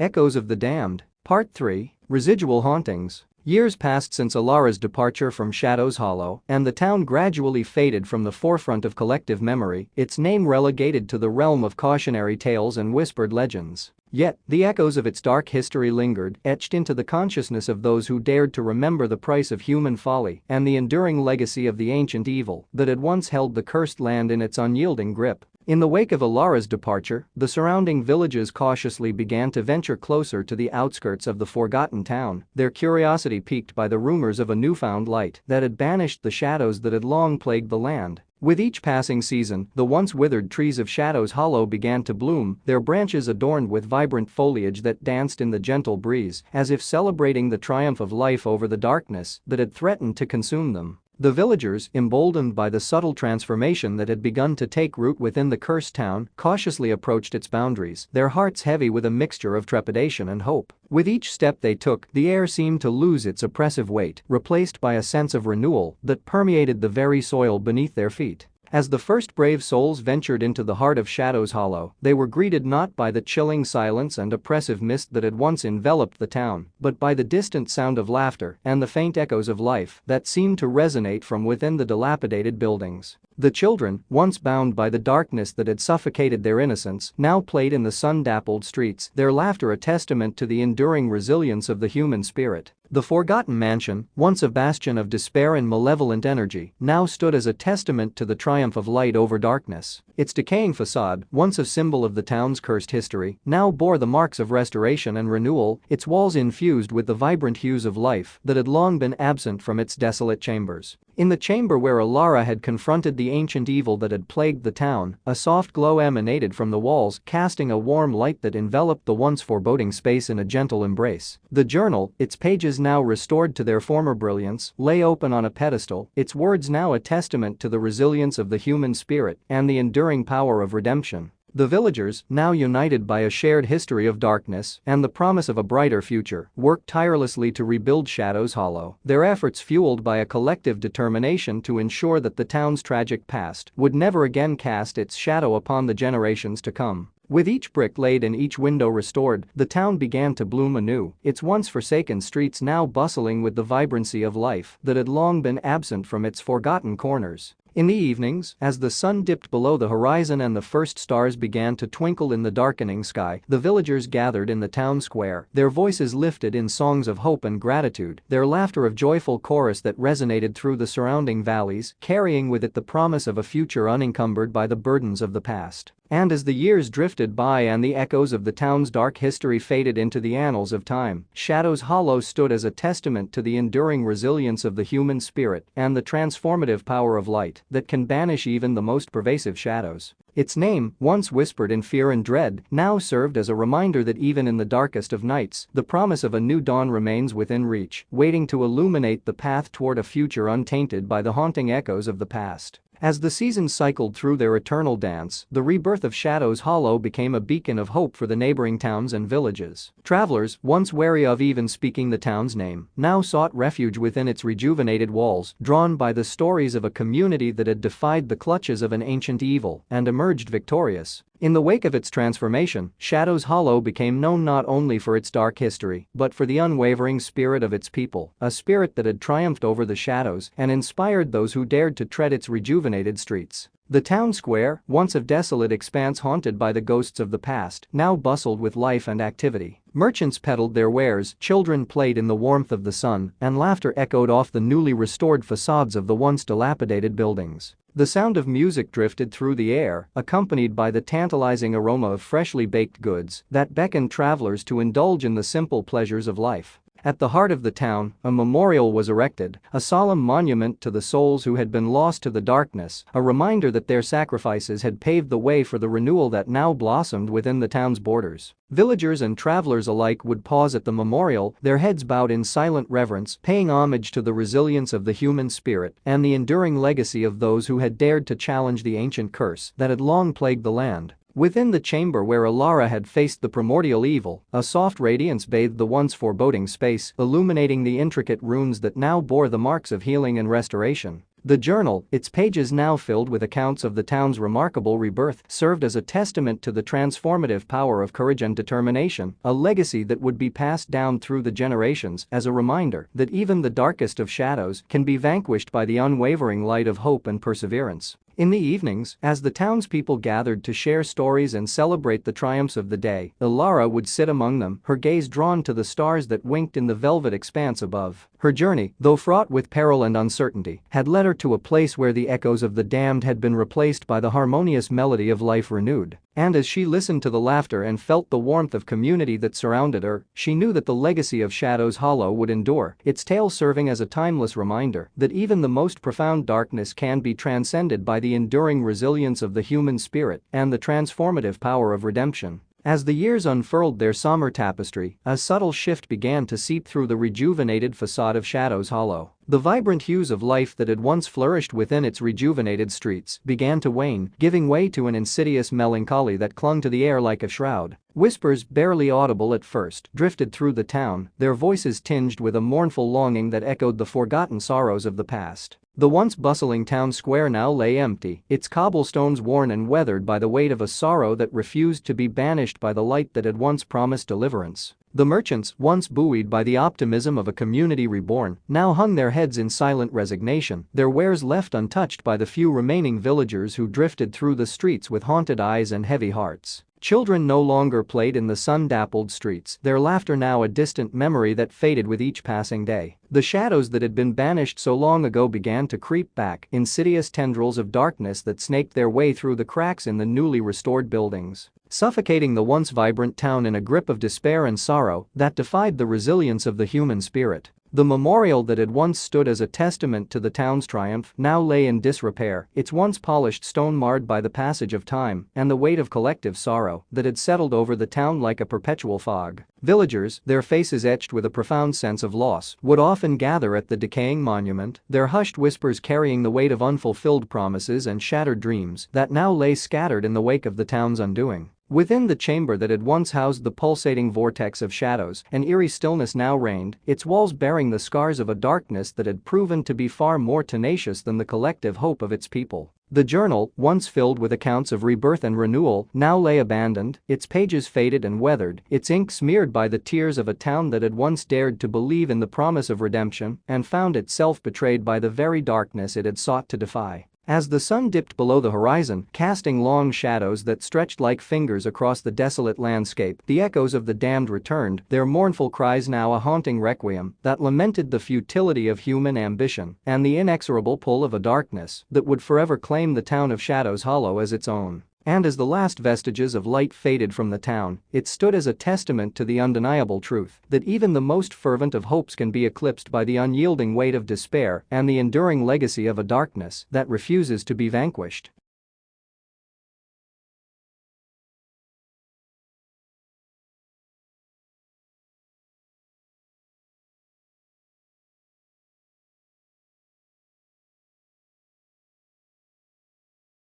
Echoes of the Damned. Part 3. Residual Hauntings. Years passed since Elara's departure from Shadows Hollow, and the town gradually faded from the forefront of collective memory, its name relegated to the realm of cautionary tales and whispered legends. Yet, the echoes of its dark history lingered, etched into the consciousness of those who dared to remember the price of human folly and the enduring legacy of the ancient evil that had once held the cursed land in its unyielding grip. In the wake of Elara's departure, the surrounding villages cautiously began to venture closer to the outskirts of the forgotten town, their curiosity piqued by the rumors of a newfound light that had banished the shadows that had long plagued the land. With each passing season, the once withered trees of Shadows Hollow began to bloom, their branches adorned with vibrant foliage that danced in the gentle breeze, as if celebrating the triumph of life over the darkness that had threatened to consume them. The villagers, emboldened by the subtle transformation that had begun to take root within the cursed town, cautiously approached its boundaries, their hearts heavy with a mixture of trepidation and hope. With each step they took, the air seemed to lose its oppressive weight, replaced by a sense of renewal that permeated the very soil beneath their feet. As the first brave souls ventured into the heart of Shadows Hollow, they were greeted not by the chilling silence and oppressive mist that had once enveloped the town, but by the distant sound of laughter and the faint echoes of life that seemed to resonate from within the dilapidated buildings. The children, once bound by the darkness that had suffocated their innocence, now played in the sun-dappled streets, their laughter a testament to the enduring resilience of the human spirit. The forgotten mansion, once a bastion of despair and malevolent energy, now stood as a testament to the triumph of light over darkness. Its decaying facade, once a symbol of the town's cursed history, now bore the marks of restoration and renewal, its walls infused with the vibrant hues of life that had long been absent from its desolate chambers. In the chamber where Elara had confronted the ancient evil that had plagued the town, a soft glow emanated from the walls, casting a warm light that enveloped the once foreboding space in a gentle embrace. The journal, its pages now restored to their former brilliance, lay open on a pedestal, its words now a testament to the resilience of the human spirit and the enduring power of redemption. The villagers, now united by a shared history of darkness and the promise of a brighter future, worked tirelessly to rebuild Shadows Hollow, their efforts fueled by a collective determination to ensure that the town's tragic past would never again cast its shadow upon the generations to come. With each brick laid and each window restored, the town began to bloom anew, its once forsaken streets now bustling with the vibrancy of life that had long been absent from its forgotten corners. In the evenings, as the sun dipped below the horizon and the first stars began to twinkle in the darkening sky, the villagers gathered in the town square, their voices lifted in songs of hope and gratitude, their laughter a joyful chorus that resonated through the surrounding valleys, carrying with it the promise of a future unencumbered by the burdens of the past. And as the years drifted by and the echoes of the town's dark history faded into the annals of time, Shadows Hollow stood as a testament to the enduring resilience of the human spirit and the transformative power of light that can banish even the most pervasive shadows. Its name, once whispered in fear and dread, now served as a reminder that even in the darkest of nights, the promise of a new dawn remains within reach, waiting to illuminate the path toward a future untainted by the haunting echoes of the past. As the seasons cycled through their eternal dance, the rebirth of Shadows Hollow became a beacon of hope for the neighboring towns and villages. Travelers, once wary of even speaking the town's name, now sought refuge within its rejuvenated walls, drawn by the stories of a community that had defied the clutches of an ancient evil and emerged victorious. In the wake of its transformation, Shadows Hollow became known not only for its dark history, but for the unwavering spirit of its people, a spirit that had triumphed over the shadows and inspired those who dared to tread its rejuvenated streets. The town square, once a desolate expanse haunted by the ghosts of the past, now bustled with life and activity. Merchants peddled their wares, children played in the warmth of the sun, and laughter echoed off the newly restored facades of the once dilapidated buildings. The sound of music drifted through the air, accompanied by the tantalizing aroma of freshly baked goods that beckoned travelers to indulge in the simple pleasures of life. At the heart of the town, a memorial was erected, a solemn monument to the souls who had been lost to the darkness, a reminder that their sacrifices had paved the way for the renewal that now blossomed within the town's borders. Villagers and travelers alike would pause at the memorial, their heads bowed in silent reverence, paying homage to the resilience of the human spirit and the enduring legacy of those who had dared to challenge the ancient curse that had long plagued the land. Within the chamber where Elara had faced the primordial evil, a soft radiance bathed the once foreboding space, illuminating the intricate runes that now bore the marks of healing and restoration. The journal, its pages now filled with accounts of the town's remarkable rebirth, served as a testament to the transformative power of courage and determination, a legacy that would be passed down through the generations as a reminder that even the darkest of shadows can be vanquished by the unwavering light of hope and perseverance. In the evenings, as the townspeople gathered to share stories and celebrate the triumphs of the day, Elara would sit among them, her gaze drawn to the stars that winked in the velvet expanse above. Her journey, though fraught with peril and uncertainty, had led her to a place where the echoes of the damned had been replaced by the harmonious melody of life renewed. And as she listened to the laughter and felt the warmth of community that surrounded her, she knew that the legacy of Shadows Hollow would endure, its tale serving as a timeless reminder that even the most profound darkness can be transcended by the enduring resilience of the human spirit and the transformative power of redemption. As the years unfurled their somber tapestry, a subtle shift began to seep through the rejuvenated facade of Shadows Hollow. The vibrant hues of life that had once flourished within its rejuvenated streets began to wane, giving way to an insidious melancholy that clung to the air like a shroud. Whispers, barely audible at first, drifted through the town, their voices tinged with a mournful longing that echoed the forgotten sorrows of the past. The once bustling town square now lay empty, its cobblestones worn and weathered by the weight of a sorrow that refused to be banished by the light that had once promised deliverance. The merchants, once buoyed by the optimism of a community reborn, now hung their heads in silent resignation, their wares left untouched by the few remaining villagers who drifted through the streets with haunted eyes and heavy hearts. Children no longer played in the sun-dappled streets, their laughter now a distant memory that faded with each passing day. The shadows that had been banished so long ago began to creep back, insidious tendrils of darkness that snaked their way through the cracks in the newly restored buildings, suffocating the once vibrant town in a grip of despair and sorrow that defied the resilience of the human spirit. The memorial that had once stood as a testament to the town's triumph now lay in disrepair, its once polished stone marred by the passage of time and the weight of collective sorrow that had settled over the town like a perpetual fog. Villagers, their faces etched with a profound sense of loss, would often gather at the decaying monument, their hushed whispers carrying the weight of unfulfilled promises and shattered dreams that now lay scattered in the wake of the town's undoing. Within the chamber that had once housed the pulsating vortex of shadows, an eerie stillness now reigned, its walls bearing the scars of a darkness that had proven to be far more tenacious than the collective hope of its people. The journal, once filled with accounts of rebirth and renewal, now lay abandoned, its pages faded and weathered, its ink smeared by the tears of a town that had once dared to believe in the promise of redemption and found itself betrayed by the very darkness it had sought to defy. As the sun dipped below the horizon, casting long shadows that stretched like fingers across the desolate landscape, the echoes of the damned returned, their mournful cries now a haunting requiem that lamented the futility of human ambition and the inexorable pull of a darkness that would forever claim the town of Shadows Hollow as its own. And as the last vestiges of light faded from the town, it stood as a testament to the undeniable truth that even the most fervent of hopes can be eclipsed by the unyielding weight of despair and the enduring legacy of a darkness that refuses to be vanquished.